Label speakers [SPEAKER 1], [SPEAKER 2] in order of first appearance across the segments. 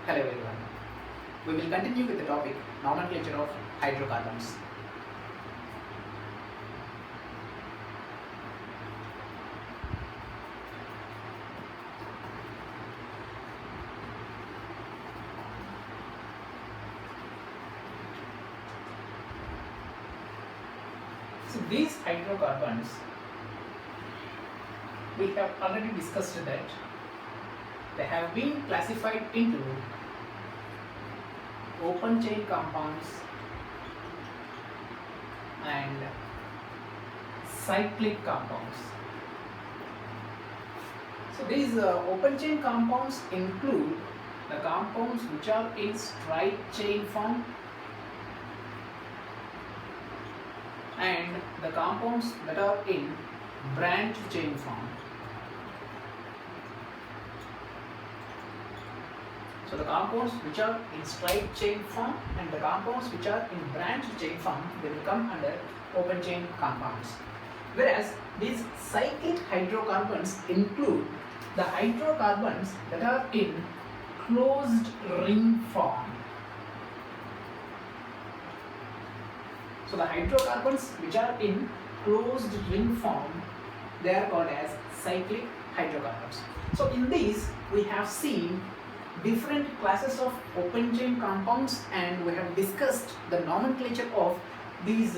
[SPEAKER 1] Hello everyone. We will continue with the topic nomenclature of hydrocarbons. So these hydrocarbons, we have already discussed that they have been classified into open chain compounds and cyclic compounds. So these open chain compounds include the compounds which are in straight chain form and the compounds that are in branched chain form. So the compounds which are in straight chain form and the compounds which are in branched chain form, they will come under open chain compounds. Whereas these cyclic hydrocarbons include the hydrocarbons that are in closed ring form. So the hydrocarbons which are in closed ring form, they are called as cyclic hydrocarbons. So in these we have seen different classes of open chain compounds and we have discussed the nomenclature of these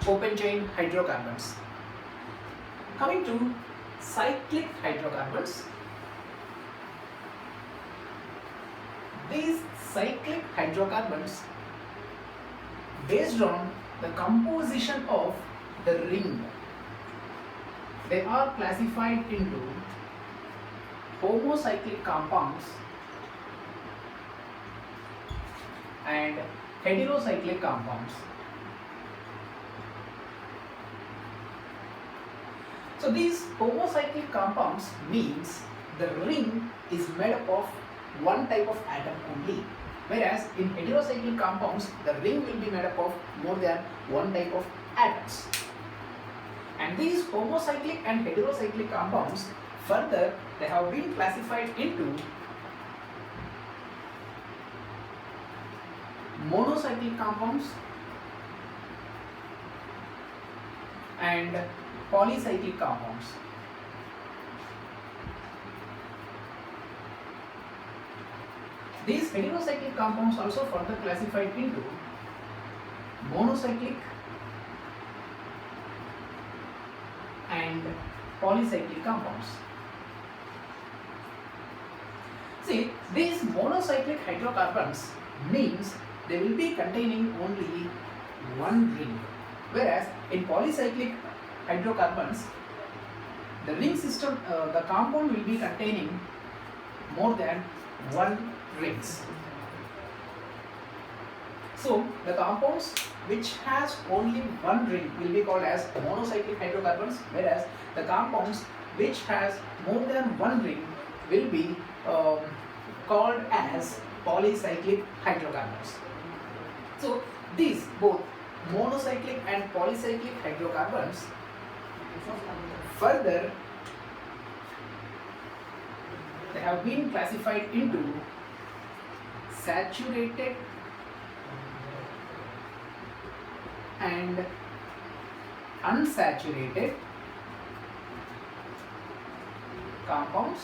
[SPEAKER 1] open chain hydrocarbons. Coming to cyclic hydrocarbons, these cyclic hydrocarbons, based on the composition of the ring, they are classified into homocyclic compounds and heterocyclic compounds. So these homocyclic compounds means the ring is made up of one type of atom only, whereas in heterocyclic compounds the ring will be made up of more than one type of atoms. And these homocyclic and heterocyclic compounds, further they have been classified into monocyclic compounds and polycyclic compounds. These heterocyclic compounds also further classified into monocyclic and polycyclic compounds. See, these monocyclic hydrocarbons means they will be containing only one ring, whereas in polycyclic hydrocarbons the ring system, the compound will be containing more than one rings. So the compounds which has only one ring will be called as monocyclic hydrocarbons, whereas the compounds which has more than one ring will be called as polycyclic hydrocarbons. So these both monocyclic and polycyclic hydrocarbons, further they have been classified into saturated and unsaturated compounds,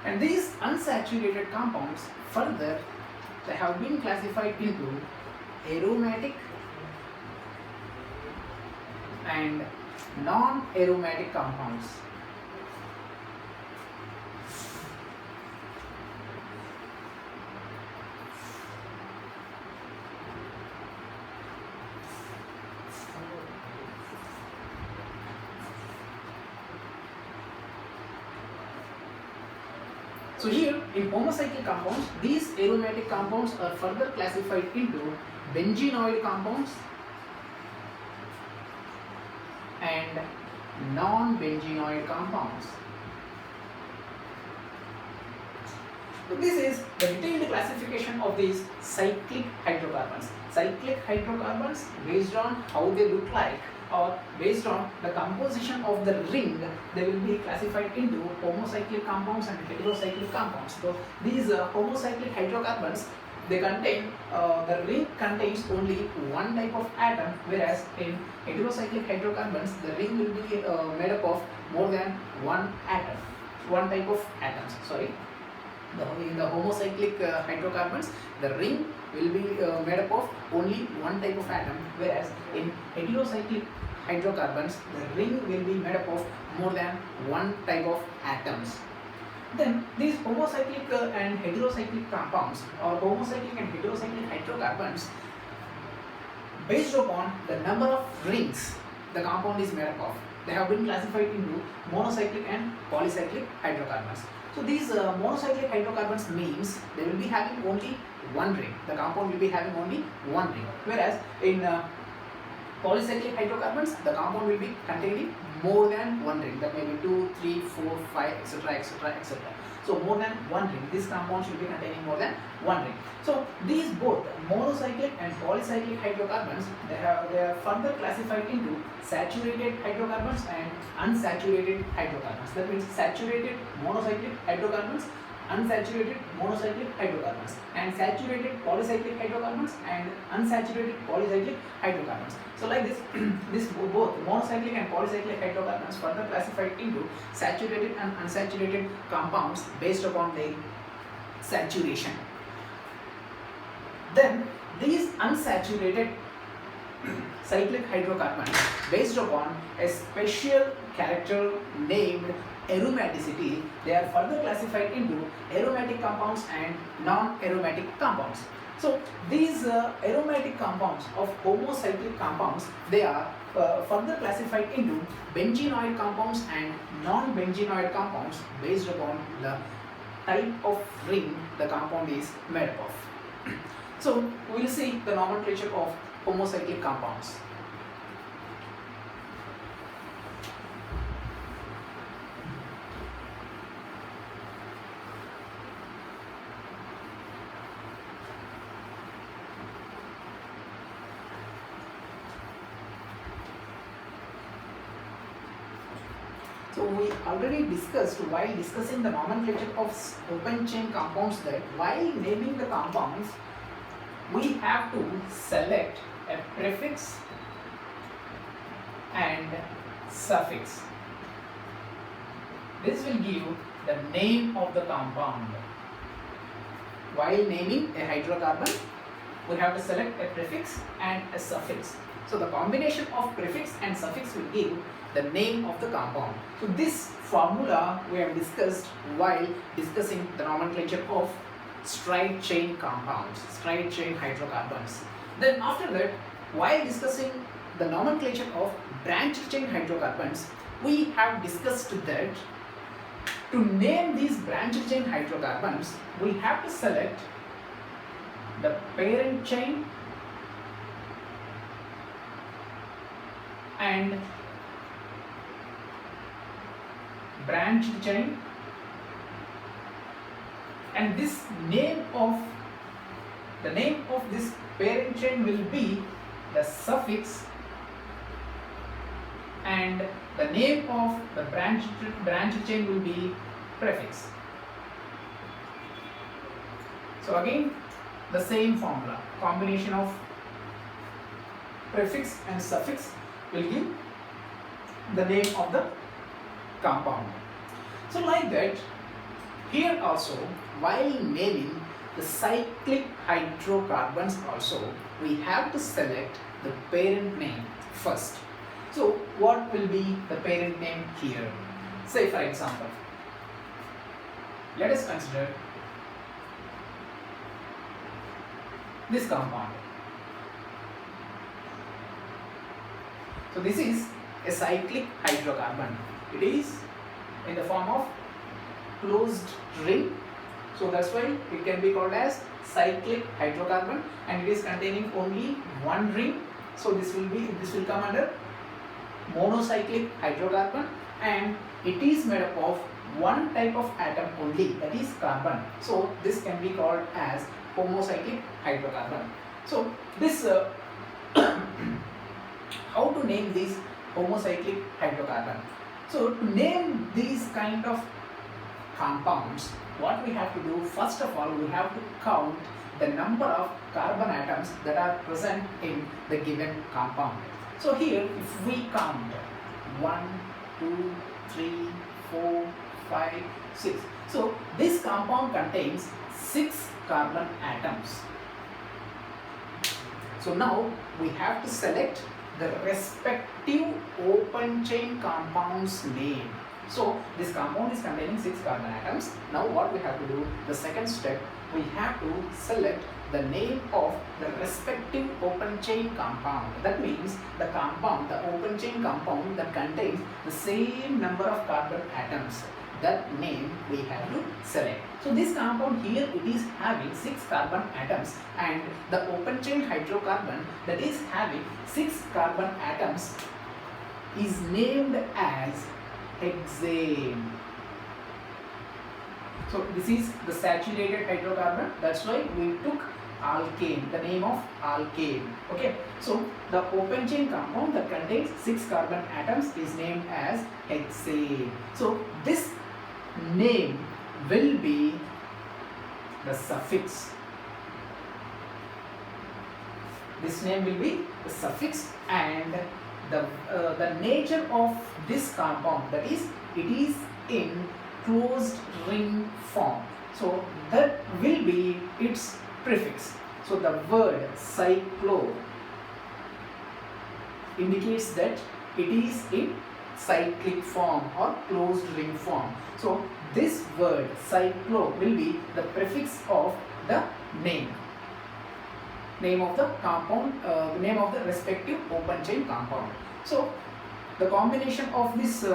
[SPEAKER 1] and these unsaturated compounds, further they have been classified into aromatic and non-aromatic compounds. So here in homocyclic compounds, these aromatic compounds are further classified into benzenoid compounds and non-benzenoid compounds. So this is the detailed classification of these cyclic hydrocarbons. Cyclic hydrocarbons, based on how they look like or based on the composition of the ring, they will be classified into homocyclic compounds and heterocyclic compounds. So these homocyclic hydrocarbons, they contain, the ring contains only one type of atom, whereas in heterocyclic hydrocarbons the ring will be made up of more than one atom, one type of atoms, sorry. In the homocyclic hydrocarbons, the ring will be made up of only one type of atom, whereas in heterocyclic hydrocarbons the ring will be made up of more than one type of atoms. Then these homocyclic and heterocyclic compounds, or homocyclic and heterocyclic hydrocarbons, based upon the number of rings the compound is made up of, they have been classified into monocyclic and polycyclic hydrocarbons. So these monocyclic hydrocarbons means they will be having only one ring. The compound will be having only one ring, whereas in polycyclic hydrocarbons, the compound will be containing more than one ring. That may be 2, 3, 4, 5, etc., etc., etc. So more than one ring. These compounds will be containing more than one ring. So these both monocyclic and polycyclic hydrocarbons, they are further classified into saturated hydrocarbons and unsaturated hydrocarbons. That means saturated monocyclic hydrocarbons, unsaturated monocyclic hydrocarbons, and saturated polycyclic hydrocarbons and unsaturated polycyclic hydrocarbons. So like this, both monocyclic and polycyclic hydrocarbons further classified into saturated and unsaturated compounds based upon their saturation. Then these unsaturated cyclic hydrocarbons, based upon a special character named aromaticity, they are further classified into aromatic compounds and non-aromatic compounds. So these aromatic compounds of homocyclic compounds, they are further classified into benzenoid compounds and non-benzenoid compounds based upon the type of ring the compound is made up of. So we will see the nomenclature of homocyclic compounds. So we already discussed while discussing the nomenclature of open chain compounds that while naming the compounds, we have to select a prefix and suffix. This will give the name of the compound. While naming a hydrocarbon, we have to select a prefix and a suffix. So the combination of prefix and suffix will give the name of the compound. So this formula we have discussed while discussing the nomenclature of straight chain compounds, straight chain hydrocarbons. Then after that, while discussing the nomenclature of branched chain hydrocarbons, we have discussed that to name these branched chain hydrocarbons, we have to select the parent chain and branched chain, and this name of this parent chain will be the suffix, and the name of the branched chain will be prefix. So again the same formula, combination of prefix and suffix will give the name of the compound. So like that, here also while naming the cyclic hydrocarbons also, we have to select the parent name first. So what will be the parent name here? Say for example, let us consider this compound. So this is a cyclic hydrocarbon. It is in the form of closed ring. So that's why it can be called as cyclic hydrocarbon, and it is containing only one ring. So this will come under monocyclic hydrocarbon, and it is made up of one type of atom only, that is carbon. So this can be called as homocyclic hydrocarbon. So this how to name these homocyclic hydrocarbon? So to name these kind of compounds, what we have to do, first of all, we have to count the number of carbon atoms that are present in the given compound. So here, if we count 1, 2, 3, 4, 5, 6. So this compound contains 6 carbon atoms. So now we have to select the respective open chain compound's name. So this compound is containing 6 carbon atoms. Now what we have to do, the second step, we have to select the name of the respective open chain compound. That means the compound, the open chain compound that contains the same number of carbon atoms. That name we have to select. So this compound here, it is having 6 carbon atoms, and the open chain hydrocarbon that is having 6 carbon atoms is named as hexane. So this is the saturated hydrocarbon, that's why we took alkane, the name of alkane. Okay, so the open chain compound that contains 6 carbon atoms is named as hexane. So this name will be the suffix. This name will be the suffix, and the nature of this compound, that is, it is in closed ring form. So that will be its prefix. So the word cyclo indicates that it is in cyclic form or closed ring form. So this word cyclo will be the prefix of the name of the compound, the name of the respective open chain compound. So the combination of this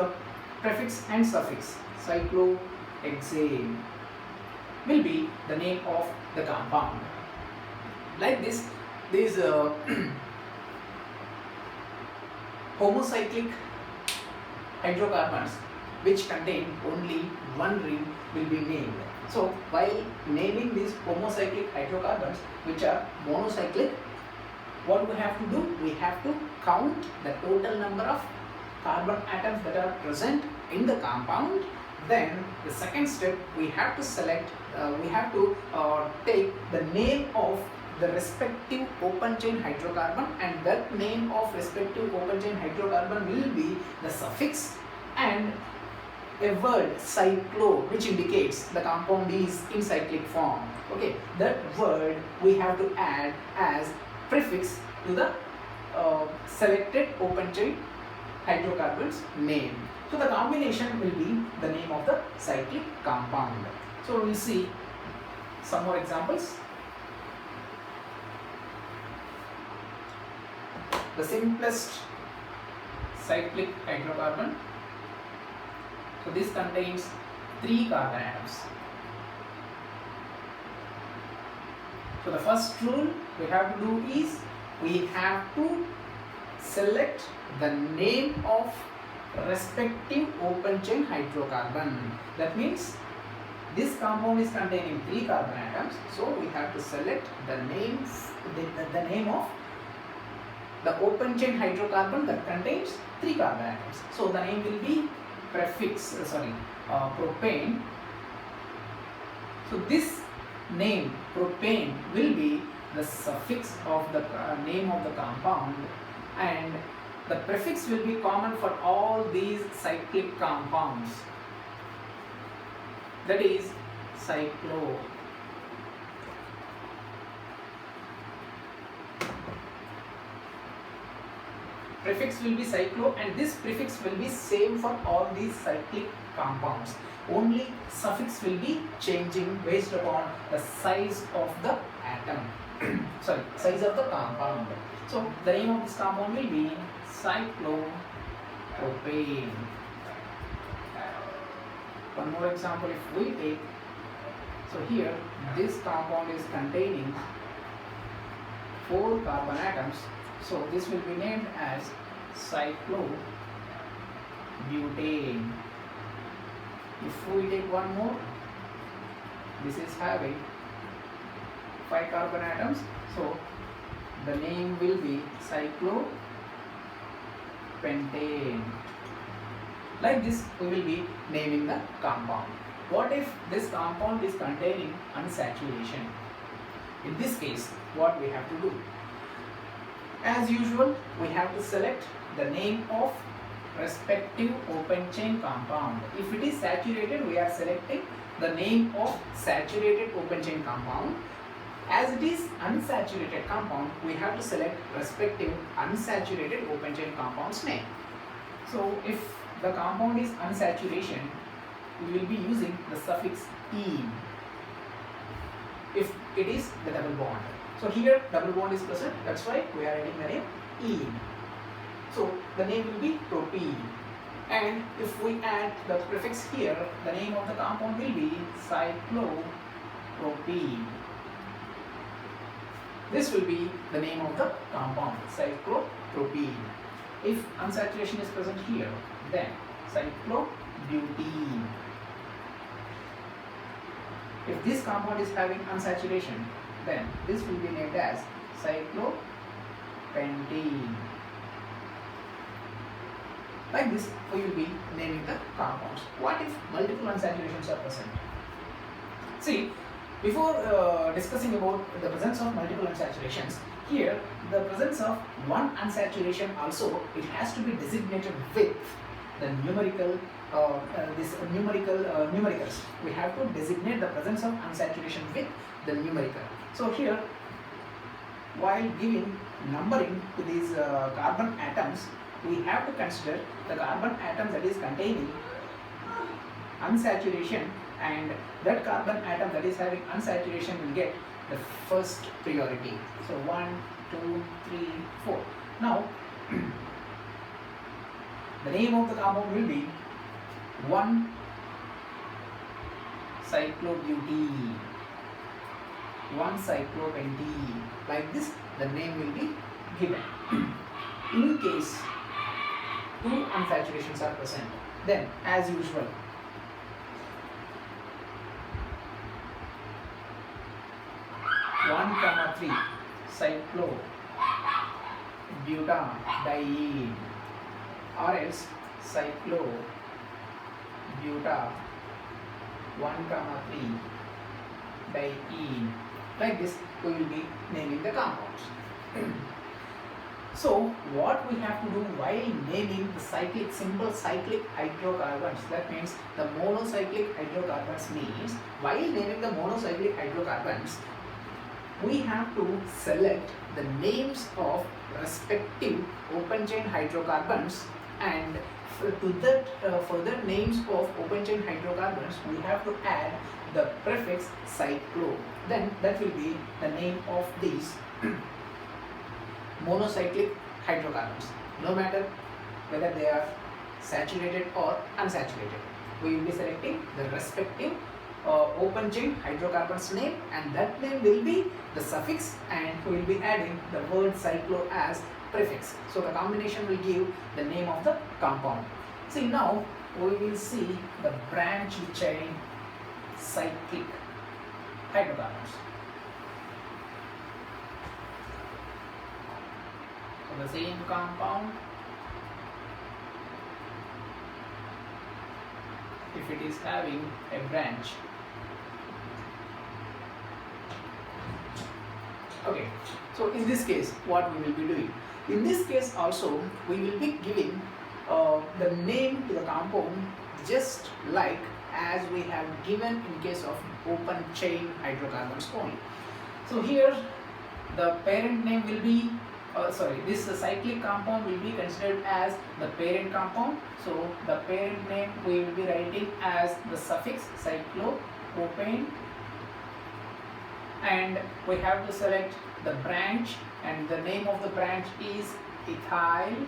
[SPEAKER 1] prefix and suffix, cyclohexane, will be the name of the compound. Like this, these homocyclic hydrocarbons which contain only one ring will be named. So while naming these homocyclic hydrocarbons which are monocyclic, what we have to do, we have to count the total number of carbon atoms that are present in the compound. Then the second step, we have to select, we have to take the name of the respective open chain hydrocarbon, and that name of respective open chain hydrocarbon will be the suffix, and a word cyclo which indicates the compound is in cyclic form. Okay, that word we have to add as prefix to the selected open chain hydrocarbon's name. So the combination will be the name of the cyclic compound. So we will see some more examples. The simplest cyclic hydrocarbon. So this contains 3 carbon atoms. So the first rule we have to do is we have to select the name of respective open chain hydrocarbon. That means this compound is containing 3 carbon atoms, so we have to select the name of the open chain hydrocarbon that contains 3 carbon atoms. So the name will be propane. So this name propane will be the suffix of the name of the compound, and the prefix will be common for all these cyclic compounds, that is cyclo. Prefix will be cyclo, and this prefix will be same for all these cyclic compounds. Only suffix will be changing based upon the size of the atom. Size of the compound. So the name of this compound will be cyclopropane. One more example if we take. So here this compound is containing 4 carbon atoms. So this will be named as cyclobutane. if we take one more, this is having 5 carbon atoms, so the name will be cyclopentane. Like this we will be naming the compound. What if this compound is containing unsaturation? In this case, what we have to do? As usual, we have to select the name of respective open chain compound. If it is saturated, we are selecting the name of saturated open chain compound. As it is unsaturated compound, we have to select respective unsaturated open chain compound's name. So if the compound is unsaturation, we will be using the suffix "ene" if it is the double bond. So here double bond is present, that's why we are adding the name "ene." So the name will be propene. And if we add the prefix here, the name of the compound will be cyclopropene. This will be the name of the compound, cyclopropene. If unsaturation is present here, then cyclobutene. If this compound is having unsaturation, then this will be named as cyclopentene. Like this, we will be naming the compounds. What if multiple unsaturations are present? See, before discussing about the presence of multiple unsaturations, here the presence of one unsaturation also, it has to be designated with the numericals. We have to designate the presence of unsaturation with the numerical. So here, while giving numbering to these carbon atoms, we have to consider the carbon atom that is containing unsaturation, and that carbon atom that is having unsaturation will get the first priority. So 1, 2, 3, 4. Now the name of the compound will be 1-cyclobutene, 1-cyclopentene. Like this, the name will be given. In case 2 unsaturations are present, then as usual, (1, 3) cyclobutadiene, or else cyclobuta 1, 3 diene. Like this, we will be naming the compounds. So what we have to do while naming the simple cyclic hydrocarbons, that means the monocyclic hydrocarbons, means while naming the monocyclic hydrocarbons, we have to select the names of respective open chain hydrocarbons, and to that further names of open chain hydrocarbons, we have to add the prefix cyclo. Then that will be the name of these monocyclic hydrocarbons, no matter whether they are saturated or unsaturated. We will be selecting the respective open chain hydrocarbons name, and that name will be the suffix, and we will be adding the word cyclo as prefix. So the combination will give the name of the compound. See, now we will see the branch chain cyclic hydrocarbons. So the same compound, if it is having a branch. Okay, so in this case, what we will be doing? In this case also, we will be giving the name to the compound just like as we have given in case of open chain hydrocarbons only. So here the parent name will be, this cyclic compound will be considered as the parent compound. So the parent name we will be writing as the suffix cyclopropane, and we have to select the branch, and the name of the branch is ethyl,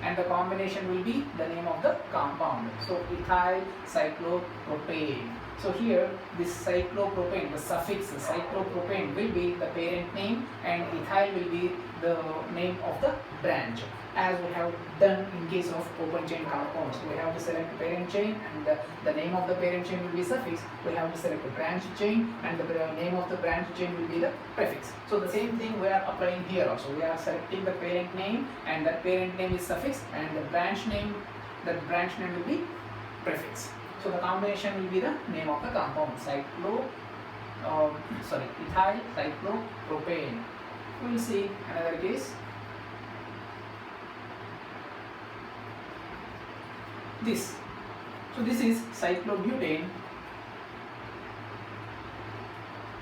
[SPEAKER 1] and the combination will be the name of the compound. So ethyl cyclopropane. So here this cyclopropane, the suffix cyclopropane will be the parent name and ethyl will be the name of the branch. As we have done in case of open chain compounds, we have to select the parent chain and the name of the parent chain will be suffix. We have to select the branch chain and the name of the branch chain will be the prefix. So the same thing we are applying here also. We are selecting the parent name and that parent name is suffix and the branch name will be prefix. So the combination will be the name of the compound, ethyl cyclopropane. We will see another case. This is cyclobutane.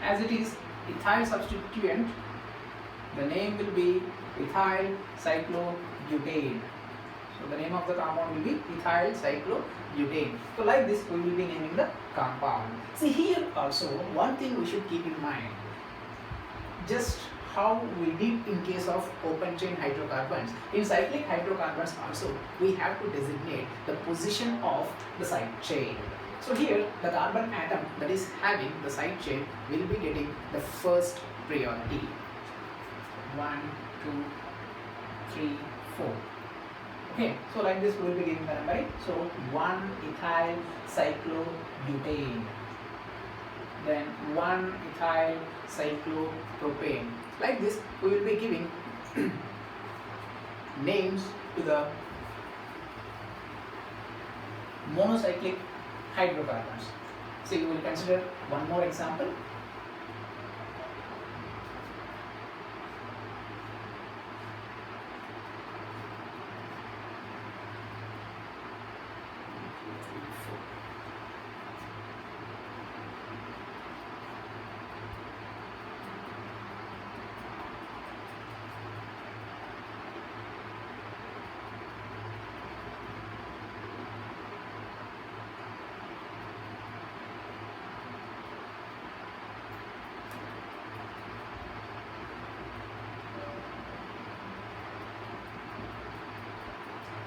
[SPEAKER 1] As it is ethyl substituent, the name will be ethyl cyclobutane. So the name of the compound will be ethyl cyclobutane. So like this we will be naming the compound. See here also one thing we should keep in mind, just how we did in case of open chain hydrocarbons. In cyclic hydrocarbons also we have to designate the position of the side chain. So here the carbon atom that is having the side chain will be getting the first priority. 1, 2, 3, 4. Okay, so like this we will be giving the numbering. So 1 ethyl cyclobutane, then 1 ethyl cyclopropane. Like this we will be giving names to the monocyclic hydrocarbons. So we will consider one more example.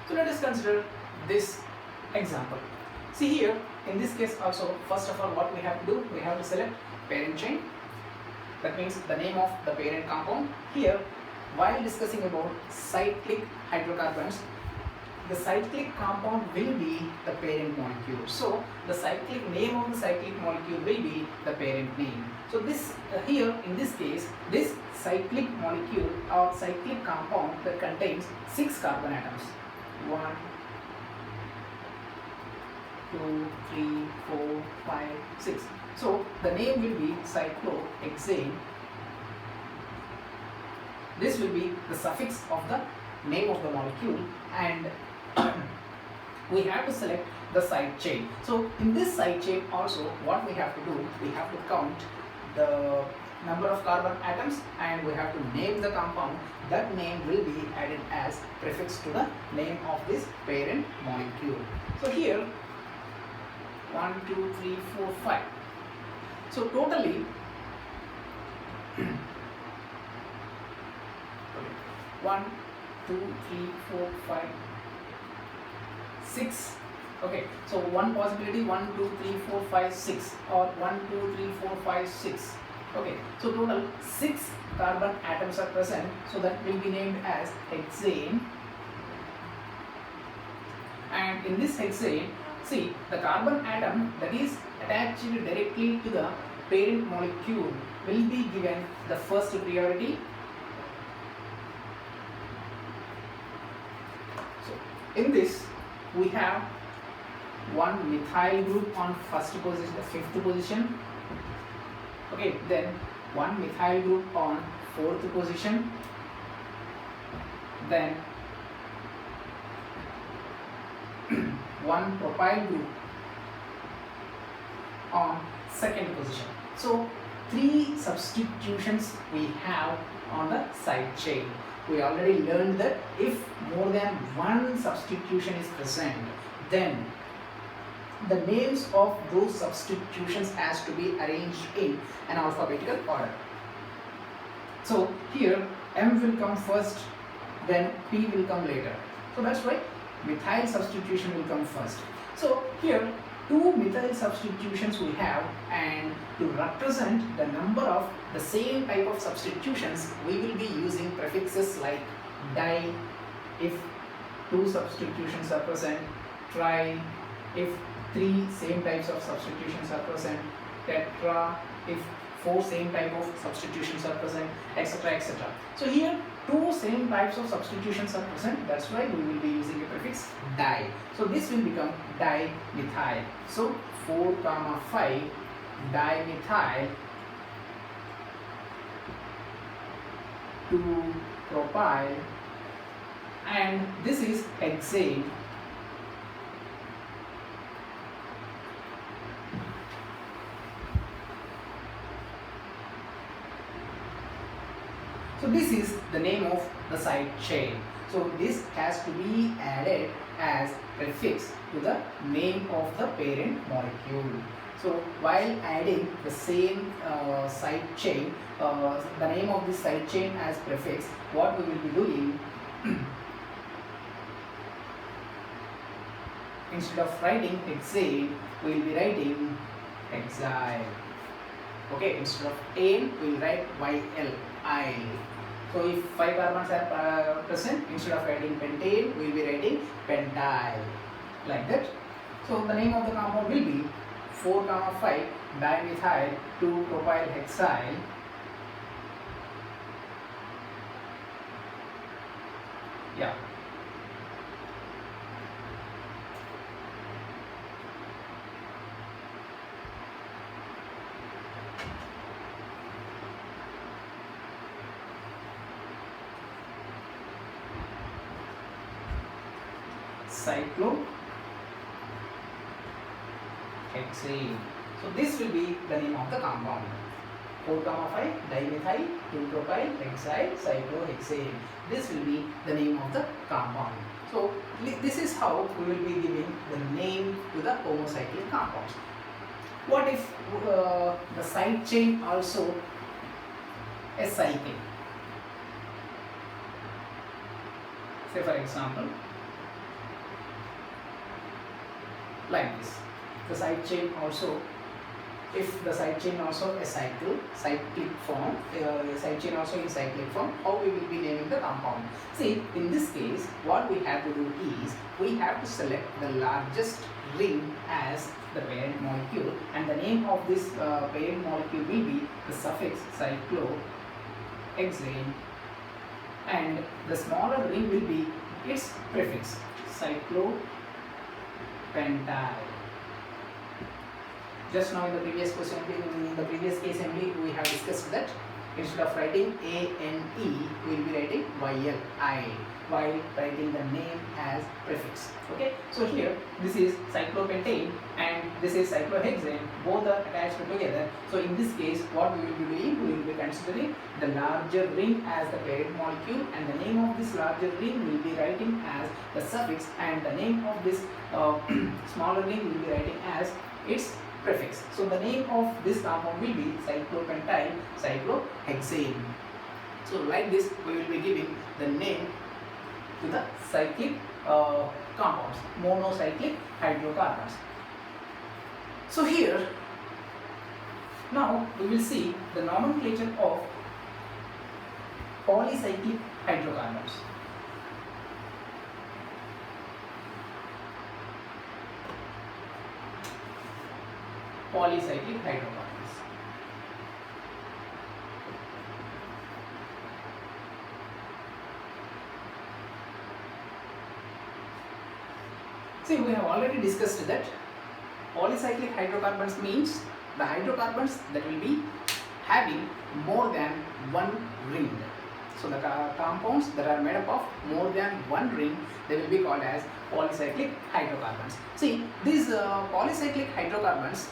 [SPEAKER 1] So let us consider this example. See here, in this case also, first of all what we have to do, we have to select parent chain. That means the name of the parent compound. Here, while discussing about cyclic hydrocarbons, the cyclic compound will be the parent molecule. So the cyclic name of the cyclic molecule will be the parent name. So this here in this case, this cyclic molecule or cyclic compound that contains 6 carbon atoms. 1, 2, 3, 4, 5, 6. So the name will be cyclohexane. This will be the suffix of the name of the molecule, and we have to select the side chain. So in this side chain also what we have to do, we have to count the number of carbon atoms and we have to name the compound. That name will be added as prefix to the name of this parent molecule. So here 1, 2, 3, 4, 5. So totally 1, 2, 3, 4, 5, 6. Okay, so one possibility 1, 2, 3, 4, 5, 6 or 1, 2, 3, 4, 5, 6. Okay, so total 6 carbon atoms are present, so that will be named as hexane. And in this hexane, see the carbon atom that is attached directly to the parent molecule will be given the first priority. So in this we have one methyl group on first position, the 5th position. Okay, then one methyl group on 4th position, then one propyl group on 2nd position. So 3 substitutions we have on the side chain. We already learned that if more than one substitution is present, then the names of those substitutions has to be arranged in an alphabetical order. So here M will come first, then P will come later. So that's why methyl substitution will come first. So here two methyl substitutions we have, and to represent the number of the same type of substitutions, we will be using prefixes like di if two substitutions are present, tri if three same types of substitutions are present, tetra if four same type of substitutions are present, etc., etc. So here two same types of substitutions are present, that's why we will be using a prefix di. So this will become dimethyl. So 4, 5 dimethyl 2-propyl, and this is hexane. So this is the name of the side chain. So this has to be added as prefix to the name of the parent molecule. So while adding the same side chain, the name of this side chain as prefix, what we will be doing, instead of writing hexane, we will be writing hexyl. Okay, instead of ane, we will write YL. So if 5 carbons are present, instead of writing pentane, we will be writing pentyl, like that. So the name of the compound will be 4, 5 dimethyl 2-propyl hexyl. Yeah. Cyclohexane. So this will be the name of the compound. 4, 5 dimethyl 2-propyl hexyl cyclohexane. This will be the name of the compound. So this is how we will be giving the name to the homocyclic compounds. What if the side chain also a cycle? Say for example, like this, the side chain also, if the side chain also a cyclic form, side chain also in cyclic form, how we will be naming the compound? See, in this case, what we have to do is, we have to select the largest ring as the parent molecule, and the name of this parent molecule will be the suffix cyclohexane, and the smaller ring will be its prefix cyclopentyl. Just now in the previous question, in the previous case only, we have discussed that instead of writing ANE, we will be writing YLI while writing the name as prefix. Okay, so here this is cyclopentane and this is cyclohexane, both are attached together. So in this case, what we will be doing, we will be considering the larger ring as the parent molecule, and the name of this larger ring will be writing as the suffix, and the name of this smaller ring will be writing as its prefix. So the name of this compound will be cyclopentyl cyclohexane. So like this, we will be giving the name to the cyclic compounds, monocyclic hydrocarbons. So here, now we will see the nomenclature of polycyclic hydrocarbons. Polycyclic hydrocarbons. See, we have already discussed that polycyclic hydrocarbons means the hydrocarbons that will be having more than one ring. So the compounds that are made up of more than one ring, they will be called as polycyclic hydrocarbons. See, these polycyclic hydrocarbons,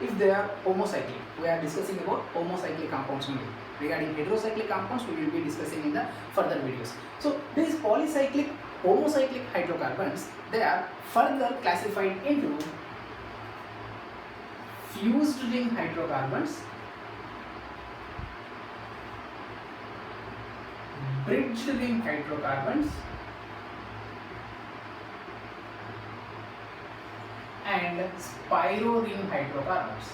[SPEAKER 1] if they are homocyclic, we are discussing about homocyclic compounds only. Regarding heterocyclic compounds, we will be discussing in the further videos. So these polycyclic homocyclic hydrocarbons, they are further classified into fused ring hydrocarbons, bridged ring hydrocarbons, spiroring hydrocarbons.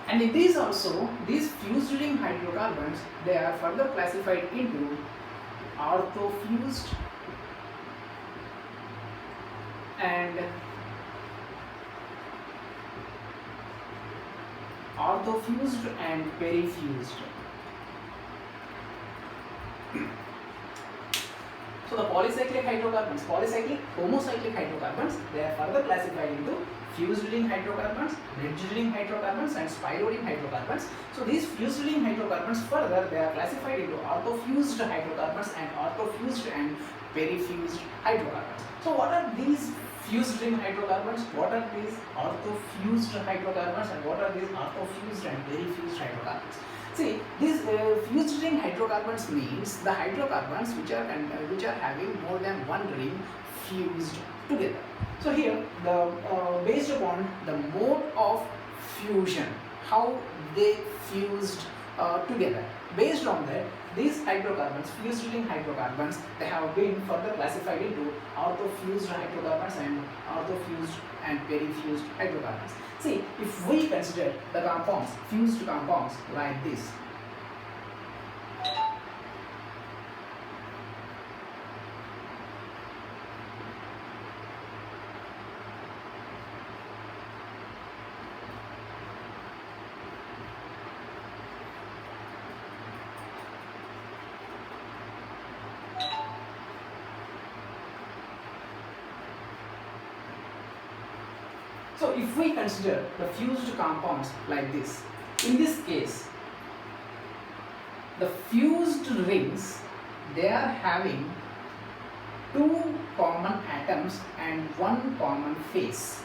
[SPEAKER 1] And in these also, these fused ring hydrocarbons, they are further classified into orthofused and perifused. So the polycyclic hydrocarbons, polycyclic homocyclic hydrocarbons, they are further classified into fused ring hydrocarbons, bridged ring hydrocarbons and spiroring hydrocarbons. So these fused ring hydrocarbons further they are classified into orthofused hydrocarbons and orthofused and perifused hydrocarbons. So what are these fused ring hydrocarbons? What are these orthofused hydrocarbons and what are these orthofused and perifused hydrocarbons? See, these fused ring hydrocarbons means the hydrocarbons which are having more than one ring fused together. So here, the based upon the mode of fusion, how they fused together. Based on that, these hydrocarbons, fused ring hydrocarbons, they have been further classified into orthofused hydrocarbons and orthofused and perifused hydrocarbons. See, if we consider the compounds, fused compounds like this. So if we consider the fused compounds like this, in this case, the fused rings, they are having two common atoms and one common phase.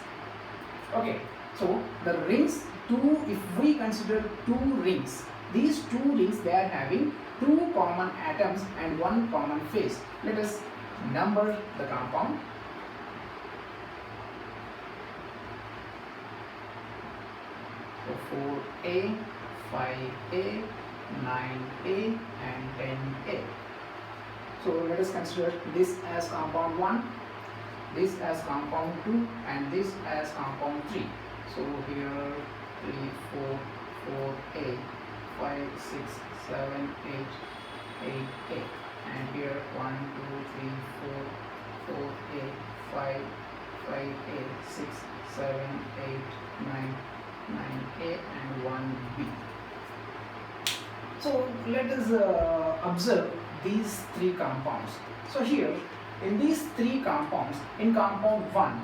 [SPEAKER 1] Okay, so the rings, if we consider two rings, these two rings, they are having two common atoms and one common phase. Let us number the compound. So 4A, 5A, 9A and 10A. So let us consider this as compound 1, this as compound 2 and this as compound 3. So here 3, 4, 4A, 5, 6, 7, 8, 8A and here 1, 2, 3, 4, 4A, 5, 5A, 6, 7, 8, 9, 9A and 1B. So let us observe these three compounds. So here in these three compounds, in compound 1,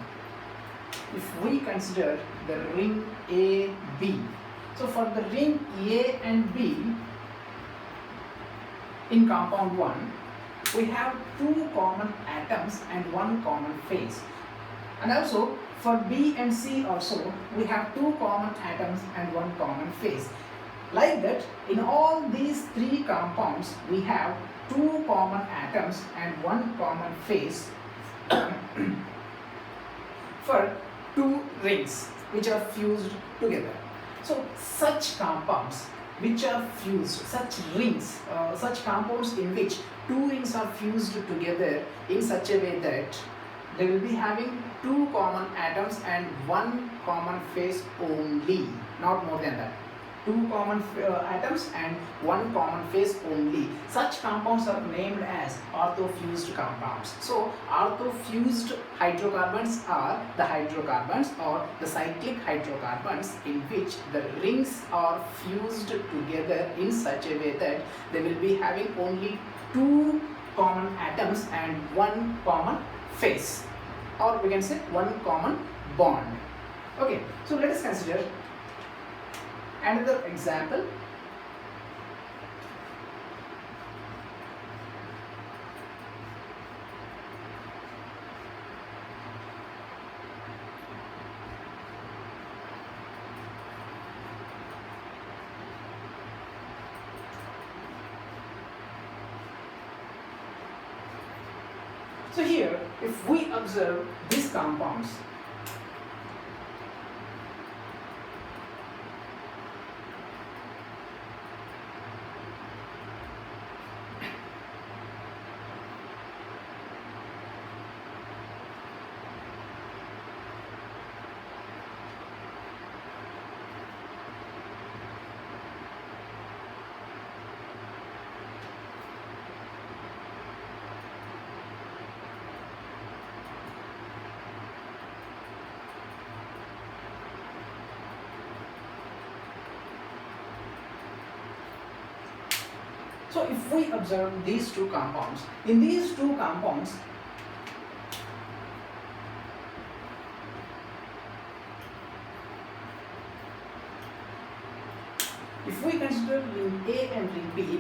[SPEAKER 1] if we consider the ring A, B. So for the ring A and B in compound 1, we have two common atoms and one common phase. And also for B and C also, we have two common atoms and one common phase. Like that, in all these three compounds, we have two common atoms and one common phase for two rings which are fused together. So such compounds which are fused, such rings, such compounds in which two rings are fused together in such a way that they will be having two common atoms and one common phase only, not more than that. Two common atoms and one common phase only. Such compounds are named as orthofused compounds. So orthofused hydrocarbons are the hydrocarbons or the cyclic hydrocarbons in which the rings are fused together in such a way that they will be having only two common atoms and one common phase, or we can say one common bond. Okay, so let us consider another example. So here, if we observe these compounds, So if we observe these two compounds, in these two compounds, if we consider ring A and ring B,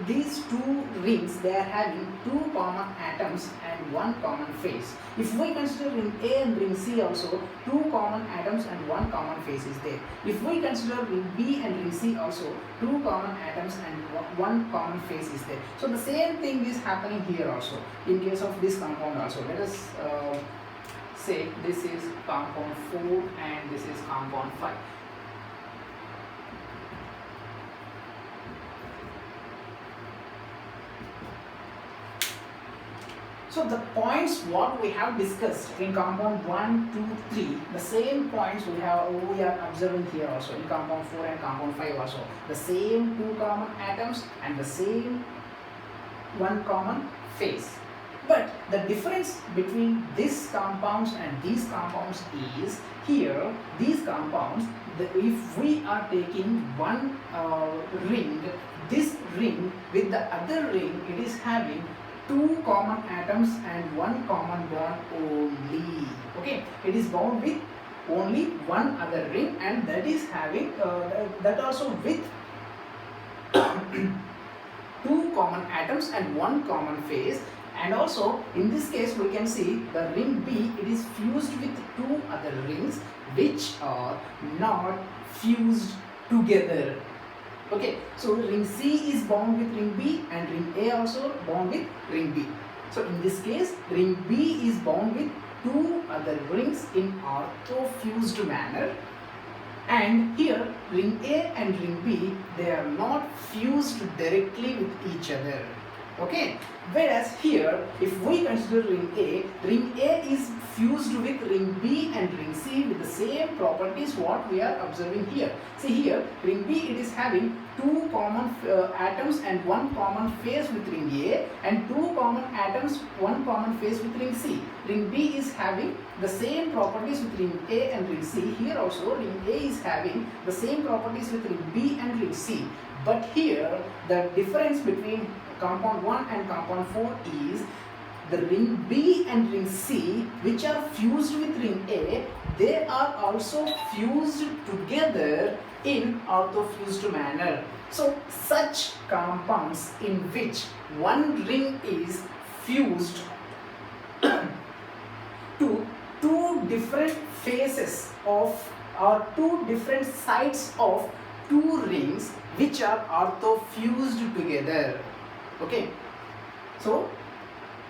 [SPEAKER 1] these two rings, they are having two common atoms and one common phase. If we consider ring A and ring C also, two common atoms and one common phase is there. If we consider ring B and ring C also, two common atoms and one common phase is there. So the same thing is happening here also in case of this compound also. Let us say this is compound 4 and this is compound 5. So the points what we have discussed in compound 1, 2, 3, the same points we are observing here also in compound 4 and compound 5 also. The same two common atoms and the same one common phase. But the difference between these compounds and these compounds is here these compounds, if we are taking one ring, this ring with the other ring, it is having two common atoms and one common bond only. Okay, it is bound with only one other ring, and that is having that also with two common atoms and one common phase. And also in this case we can see the ring B, it is fused with two other rings which are not fused together. Okay, so ring C is bound with ring B and ring A also bound with ring B. So in this case, ring B is bound with two other rings in ortho-fused manner, and here ring A and ring B, they are not fused directly with each other. Okay, whereas here if we consider ring A is fused with ring B and ring C with the same properties what we are observing here. See here, ring B, it is having two common atoms and one common phase with ring A, and two common atoms, one common phase with ring C. Ring B is having the same properties with ring A and ring C. Here also ring A is having the same properties with ring B and ring C. But here the difference between compound 1 and compound 4 is the ring B and ring C, which are fused with ring A, they are also fused together in ortho-fused manner. So such compounds in which one ring is fused to two different phases of or two different sides of two rings which are ortho-fused together. Okay, so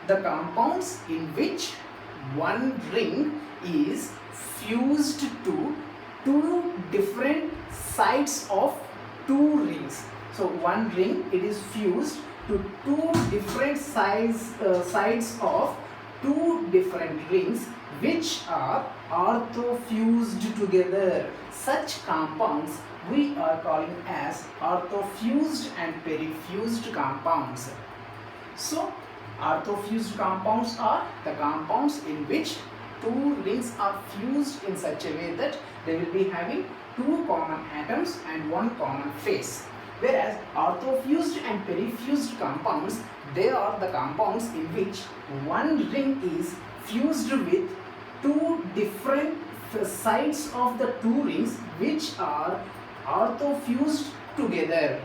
[SPEAKER 1] the compounds in which one ring is fused to two different sides of two rings. So one ring, it is fused to two different sides of two different rings which are ortho-fused together. Such compounds we are calling as ortho-fused and peri-fused compounds. So ortho-fused compounds are the compounds in which two rings are fused in such a way that they will be having two common atoms and one common phase. Whereas ortho-fused and peri-fused compounds, they are the compounds in which one ring is fused with two different sides of the two rings which are ortho-fused together.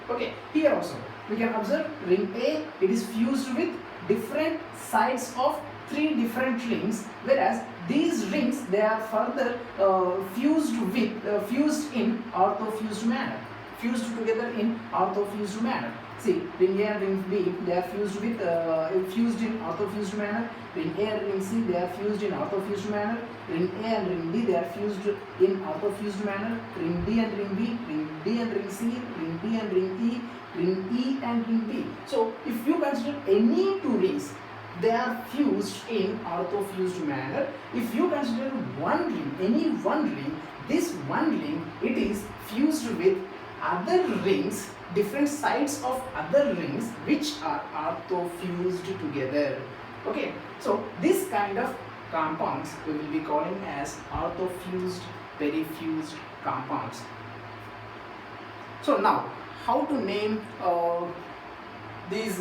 [SPEAKER 1] Okay, here also we can observe ring A, it is fused with different sides of three different rings, whereas these rings, they are further fused in ortho-fused manner, fused together in ortho-fused manner. See, ring A and ring B, they are fused with fused in ortho-fused manner. Ring A and ring C, they are fused in ortho-fused manner. Ring A and ring D, they are fused in ortho-fused manner. Ring D and ring B, ring D and ring C, ring D and ring E, ring E and ring B. So, if you consider any two rings, they are fused in ortho-fused manner. If you consider one ring, any one ring, this one ring, it is fused with other rings, different sides of other rings which are ortho-fused together. Okay, so this kind of compounds we will be calling as ortho-fused, peri-fused compounds. So now, how to name these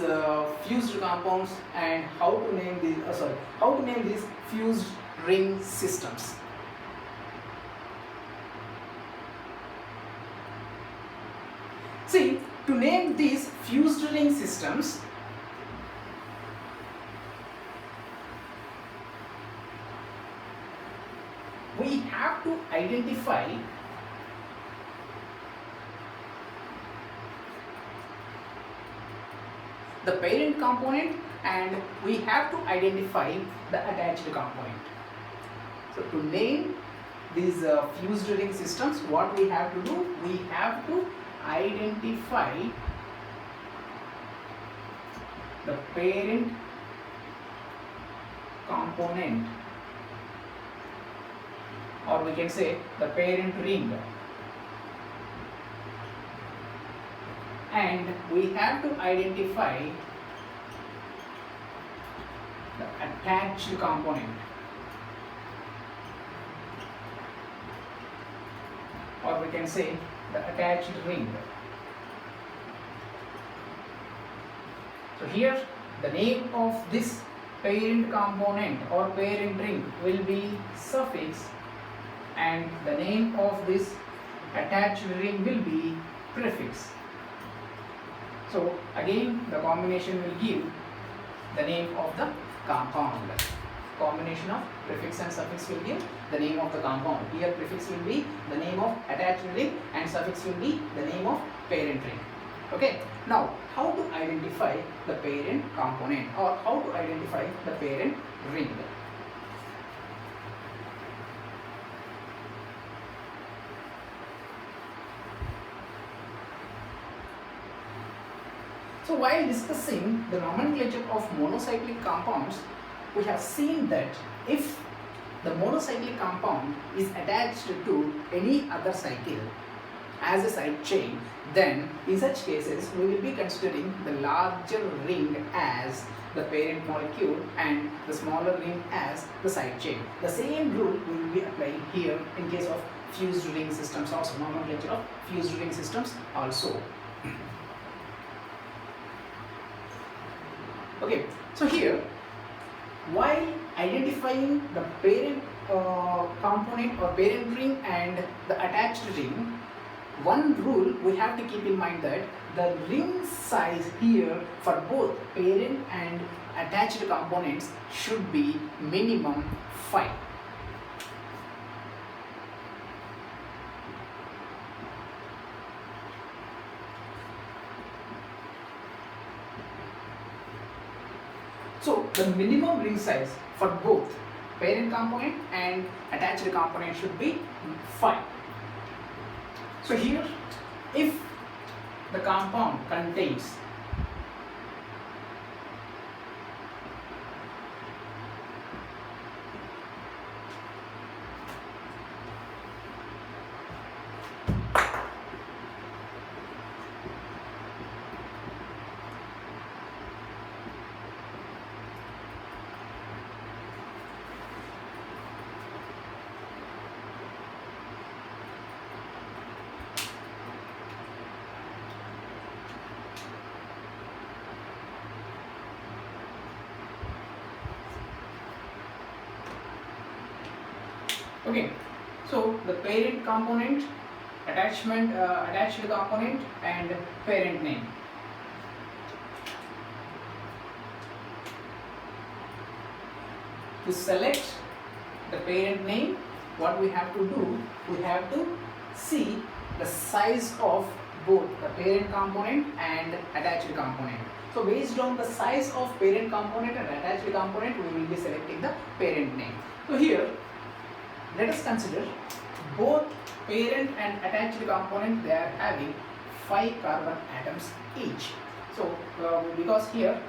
[SPEAKER 1] fused compounds and how to name these fused ring systems. See, to name these fused ring systems, we have to identify the parent component and we have to identify the attached component. So to name these fused ring systems, what we have to do? We have to identify the parent component, or we can say the parent ring, and we have to identify the attached component, or we can say the attached ring. So here the name of this parent component or parent ring will be suffix and the name of this attached ring will be prefix. So again the combination will give the name of the compound. Combination of prefix and suffix will give the name of the compound. Here prefix will be the name of attached ring and suffix will be the name of parent ring. Okay, now how to identify the parent component or how to identify the parent ring? So while discussing the nomenclature of monocyclic compounds, we have seen that if the monocyclic compound is attached to any other cycle as a side chain, then in such cases we will be considering the larger ring as the parent molecule and the smaller ring as the side chain. The same rule will be applied here in case of fused ring systems also, nomenclature of fused ring systems also. Okay, so here while identifying the parent component or parent ring and the attached ring, one rule we have to keep in mind that the ring size here for both parent and attached components should be minimum 5. So the minimum ring size for both parent component and attached component should be 5. So here, if the compound contains okay, so the parent component, attached component and parent name. To select the parent name, what we have to do, we have to see the size of both the parent component and attached component. So based on the size of parent component and attached component, we will be selecting the parent name. So here, let us consider both parent and attached component, they are having 5 carbon atoms each. So because here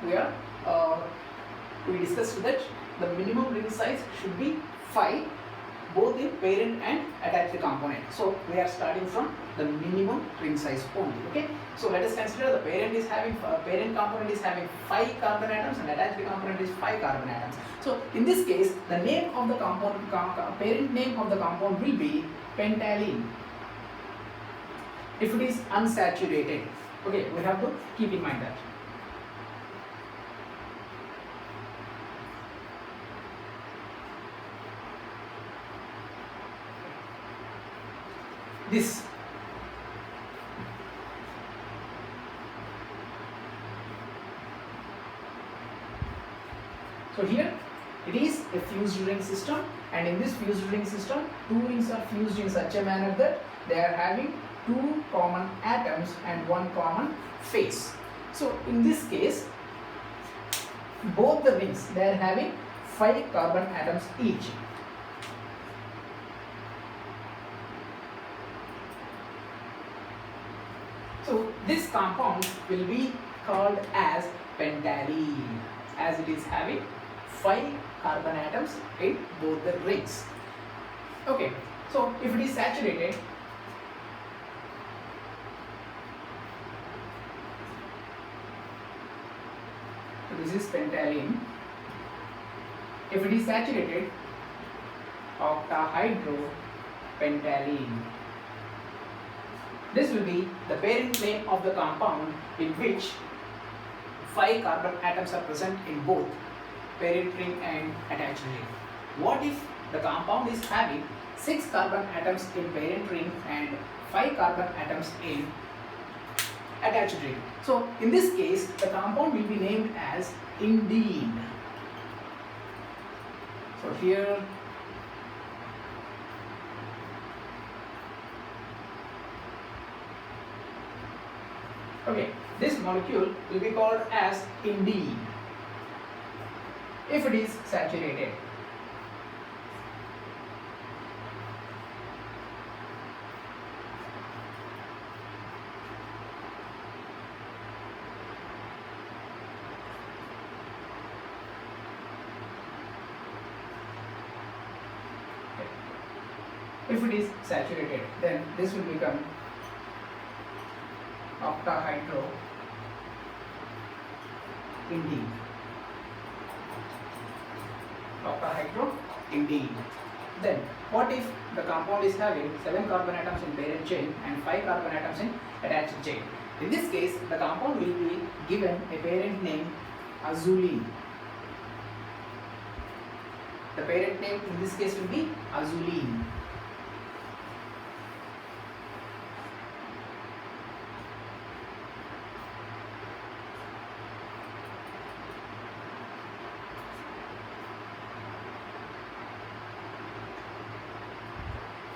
[SPEAKER 1] we discussed that the minimum ring size should be 5 both in parent and attached component. So we are starting from the minimum ring size only. Okay. So let us consider the parent is having parent component is having 5 carbon atoms and attached component is 5 carbon atoms. So in this case, the name of the compound, parent name of the compound will be pentylene. If it is unsaturated, okay, we have to keep in mind that. this. So here it is a fused ring system, and in this fused ring system, two rings are fused in such a manner that they are having two common atoms and one common phase. So in this case, both the rings, they are having 5 carbon atoms each. So this compound will be called as pentallene, as it is having 5 carbon atoms in both the rings. Okay, so if it is saturated, so this is pentallene. If it is saturated, octahydropentallene. This will be the parent name of the compound in which 5 carbon atoms are present in both parent ring and attached ring. What if the compound is having 6 carbon atoms in parent ring and 5 carbon atoms in attached ring? So in this case, the compound will be named as indene. So here okay, this molecule will be called as indene if it is saturated. If it is saturated, then this will become octahydroindene. Octahydroindene. Then what if the compound is having 7 carbon atoms in parent chain and 5 carbon atoms in attached chain? In this case, the compound will be given a parent name azulene. The parent name in this case will be azulene.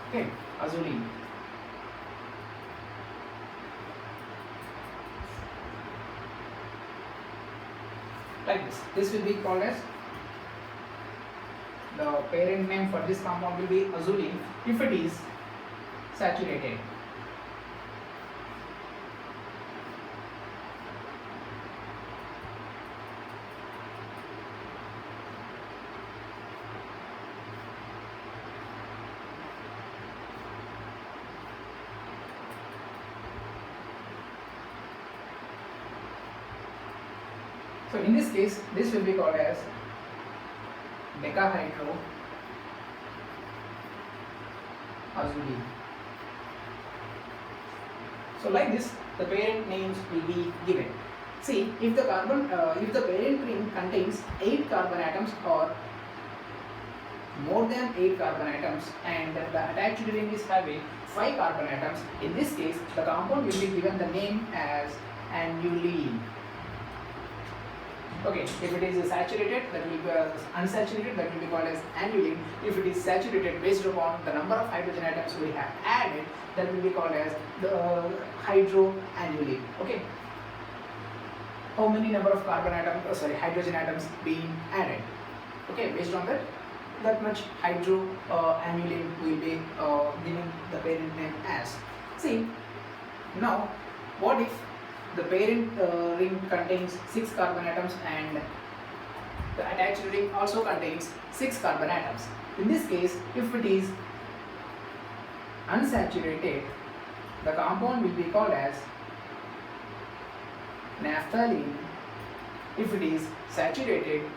[SPEAKER 1] Okay, azulene. Like this. This will be called as, the parent name for this compound will be azulene if it is saturated. So in this case, this will be called as decahydroazulene. So like this, the parent names will be given. See, if the parent ring contains 8 carbon atoms or more than 8 carbon atoms, and the attached ring is having 5 carbon atoms, in this case, the compound will be given the name as annuline. Okay, if it is saturated, that will be unsaturated, that will be called as annuline. If it is saturated based upon the number of hydrogen atoms we have added, that will be called as the hydroannuline. Okay, how many number of hydrogen atoms being added? Okay, based on that much hydroannuline will be giving the parent name as. See, now what if the parent ring contains 6 carbon atoms and the attached ring also contains 6 carbon atoms? In this case, if it is unsaturated, the compound will be called as naphthalene. If it is saturated,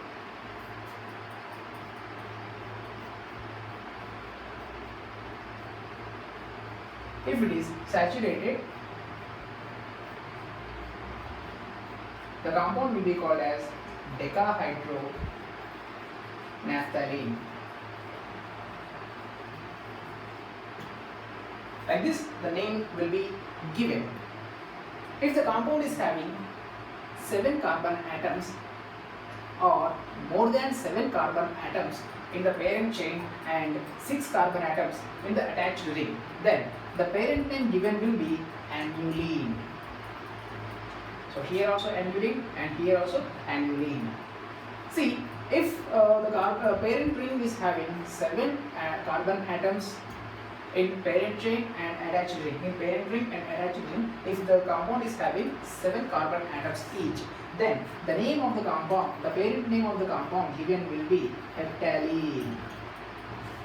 [SPEAKER 1] the compound will be called as decahydronaphthalene. Like this, the name will be given. If the compound is having 7 carbon atoms or more than 7 carbon atoms in the parent chain and 6 carbon atoms in the attached ring, then the parent name given will be annuline. So here also annuline and here also annuline. See, if the parent ring is having 7 carbon atoms in parent chain and attached ring, if the compound is having 7 carbon atoms each, then the name of the compound, the parent name of the compound given will be heptadene.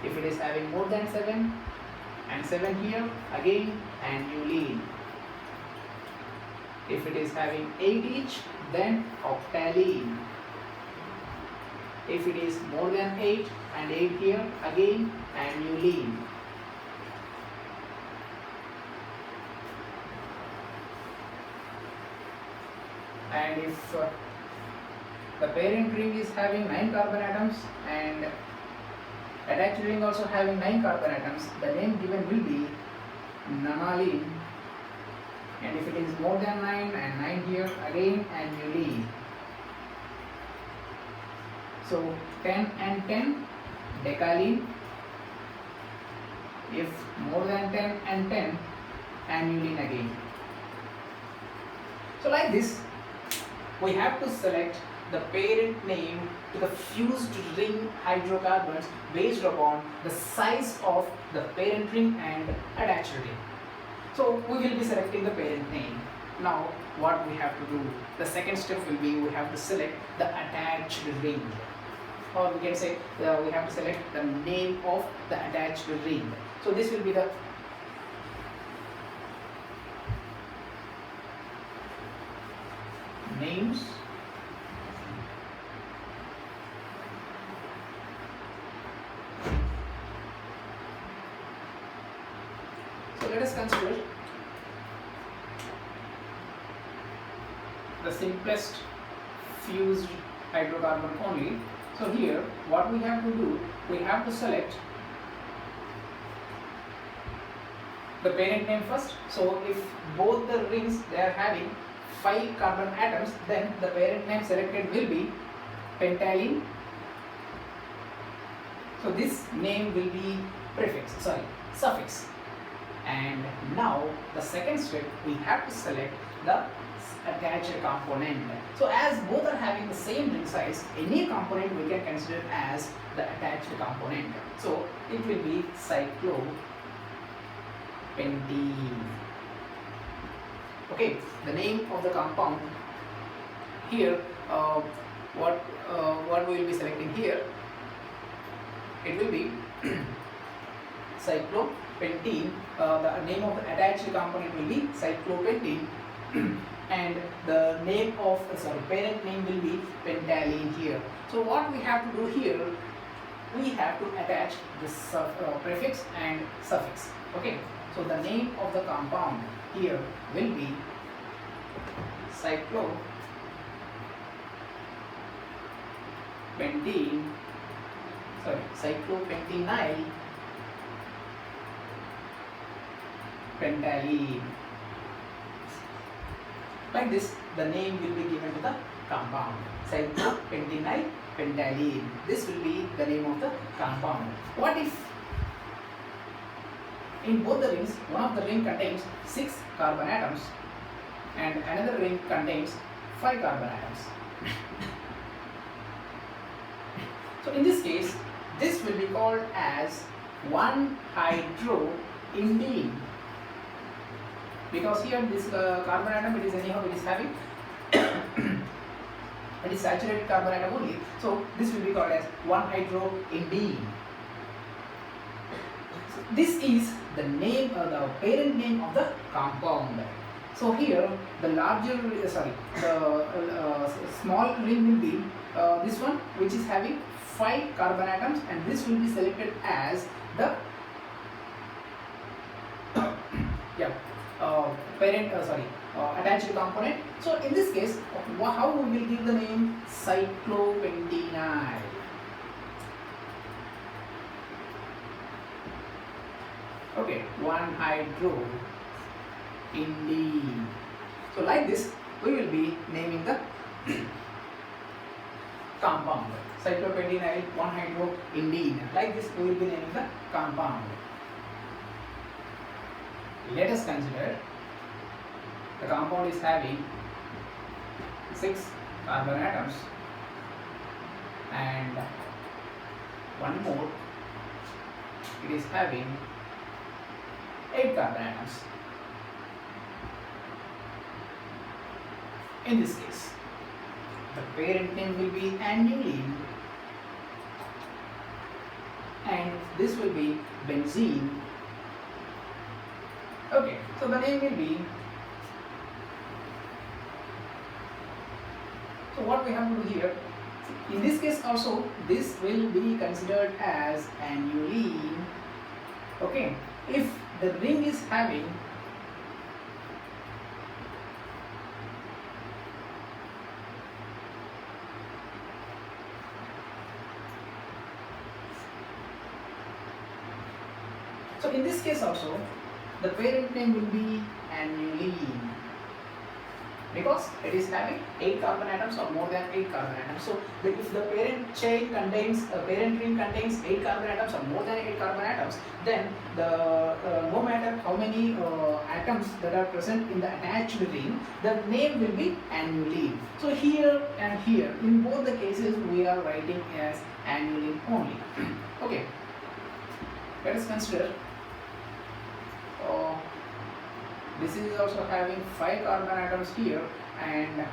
[SPEAKER 1] If it is having more than 7 and 7 here, again annuline. If it is having 8 each, then octalene. If it is more than 8 and 8 here, again annuline. And if the parent ring is having 9 carbon atoms and attached ring also having 9 carbon atoms, the name given will be namaline. And if it is more than 9 and 9 here, again annuline. So 10 and 10, decaline. If more than 10 and 10, annuline again. So like this, we have to select the parent name to the fused ring hydrocarbons based upon the size of the parent ring and attached ring. So we will be selecting the parent name. Now what we have to do, the second step will be we have to select the attached ring, or we can say we have to select the name of the attached ring. So this will be the names let us consider the simplest fused hydrocarbon only. So here what we have to do, we have to select the parent name first. So if both the rings they are having 5 carbon atoms, then the parent name selected will be pentalene. So this name will be suffix. And now the second step, we have to select the attached component. So as both are having the same ring size, any component we can consider as the attached component. So it will be cyclopentene. Okay, the name of the compound here, what we will be selecting here, it will be cyclopentene. The name of the attached component will be cyclopentene and the name of parent name will be pentalene here. So what we have to do here, we have to attach this prefix and suffix. Okay, so the name of the compound here will be cyclopentenyl pentalene. Like this, the name will be given to the compound, cyclopentenyl pentalene. This will be the name of the compound. What if in both the rings, one of the ring contains 6 carbon atoms and another ring contains 5 carbon atoms? So in this case, this will be called as 1-hydroindene, because here this carbon atom, it is having it is saturated carbon atom only. So this will be called as 1-hydroindene. This is the name or the parent name of the compound. So here the small ring will be this one, which is having 5 carbon atoms, and this will be selected as the attached component. So in this case, how we will give the name? Cyclopentenyl. Okay, 1-hydro-indene. So like this, we will be naming the compound. Cyclopentenyl 1-hydro-indene. Like this, we will be naming the compound. Let us consider the compound is having 6 carbon atoms and one more, it is having 8 carbon atoms. In this case, the parent name will be aniline and this will be benzene. Okay, so the name will be, so what we have to do here, in this case also, this will be considered as aniline. Okay, if the ring is having so in this case also, the parent name will be aniline because it is having 8 carbon atoms or more than 8 carbon atoms. So if the parent chain contains, parent ring contains 8 carbon atoms or more than 8 carbon atoms, then the no matter how many atoms that are present in the attached ring, the name will be aniline. So here and here, in both the cases, we are writing as aniline only. Okay, let us consider. This is also having 5 carbon atoms here and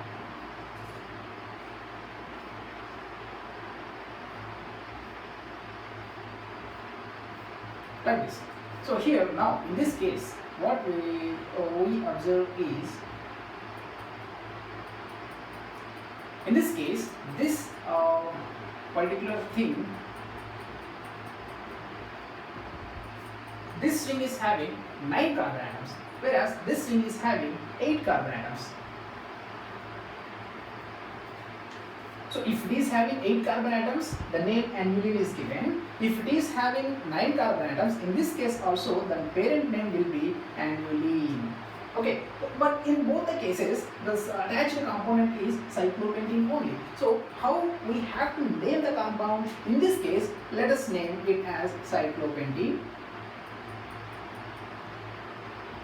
[SPEAKER 1] like this. So here now in this case, what we observe is, in this case, this particular thing, this ring is having 9 carbon atoms, whereas this ring is having 8 carbon atoms. So if it is having 8 carbon atoms, the name aniline is given. If it is having 9 carbon atoms, in this case also the parent name will be aniline. Okay, but in both the cases, the attached component is cyclopentene only. So how we have to name the compound? In this case, let us name it as cyclopentene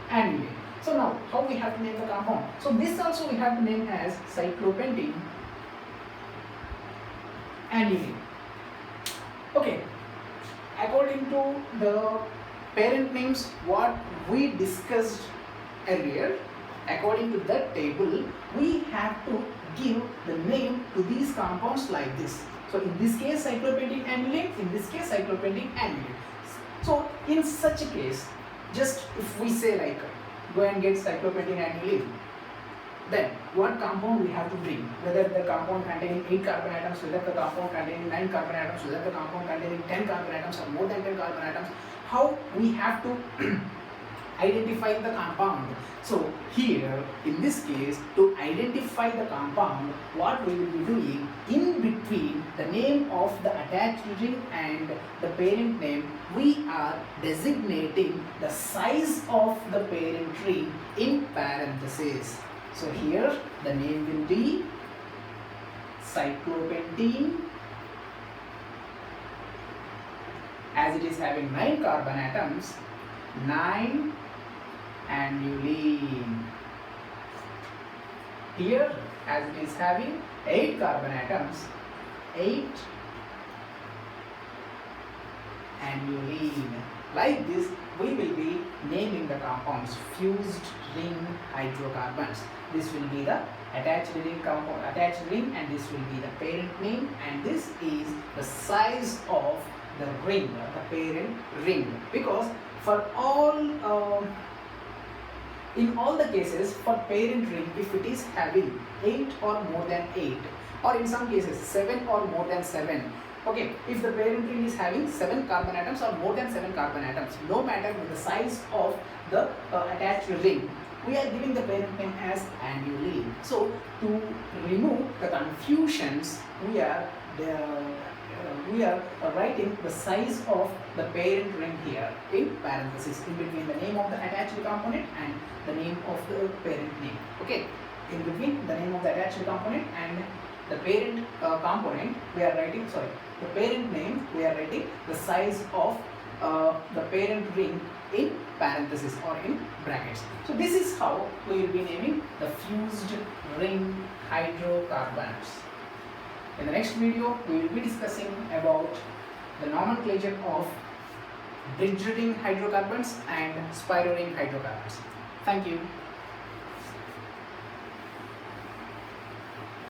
[SPEAKER 1] aniline. So now, how we have to name the compound? So this also we have to name as cyclopentene aniline. Okay, according to the parent names what we discussed earlier, according to that table, we have to give the name to these compounds like this. So in this case cyclopentene aniline, in this case cyclopentene aniline. So in such a case, just if we say like go and get cyclopentene aniline, then what compound we have to bring, whether the compound containing 8 carbon atoms, whether the compound containing 9 carbon atoms, whether the compound containing 10 carbon atoms or more than 10 carbon atoms, how we have to identify the compound. So here in this case, to identify the compound, what we will be doing, in between the name of the attached ring and the parent name, we are designating the size of the parent ring in parentheses. So here the name will be cyclopentene, as it is having 9 carbon atoms, 9 aniline. Here as it is having 8 carbon atoms, 8 aniline. Like this, we will be naming the compounds fused ring hydrocarbons. This will be the attached ring compound, attached ring, and this will be the parent name, and this is the size of the ring, the parent ring. Because for all in all the cases, for parent ring, if it is having 8 or more than 8, or in some cases 7 or more than 7, okay, if the parent ring is having 7 carbon atoms or more than 7 carbon atoms, no matter with the size of the attached ring, we are giving the parent name as aniline. So to remove the confusions, we are we are writing the size of the parent ring here in parentheses in between the name of the attached component and the name of the parent name. Okay, in between the name of the attached component and the parent component, we are writing, sorry, the parent name, we are writing the size of the parent ring in parentheses or in brackets. So this is how we will be naming the fused ring hydrocarbons. In the next video, we will be discussing about the nomenclature of bridge ring hydrocarbons and spiral ring hydrocarbons. Thank you.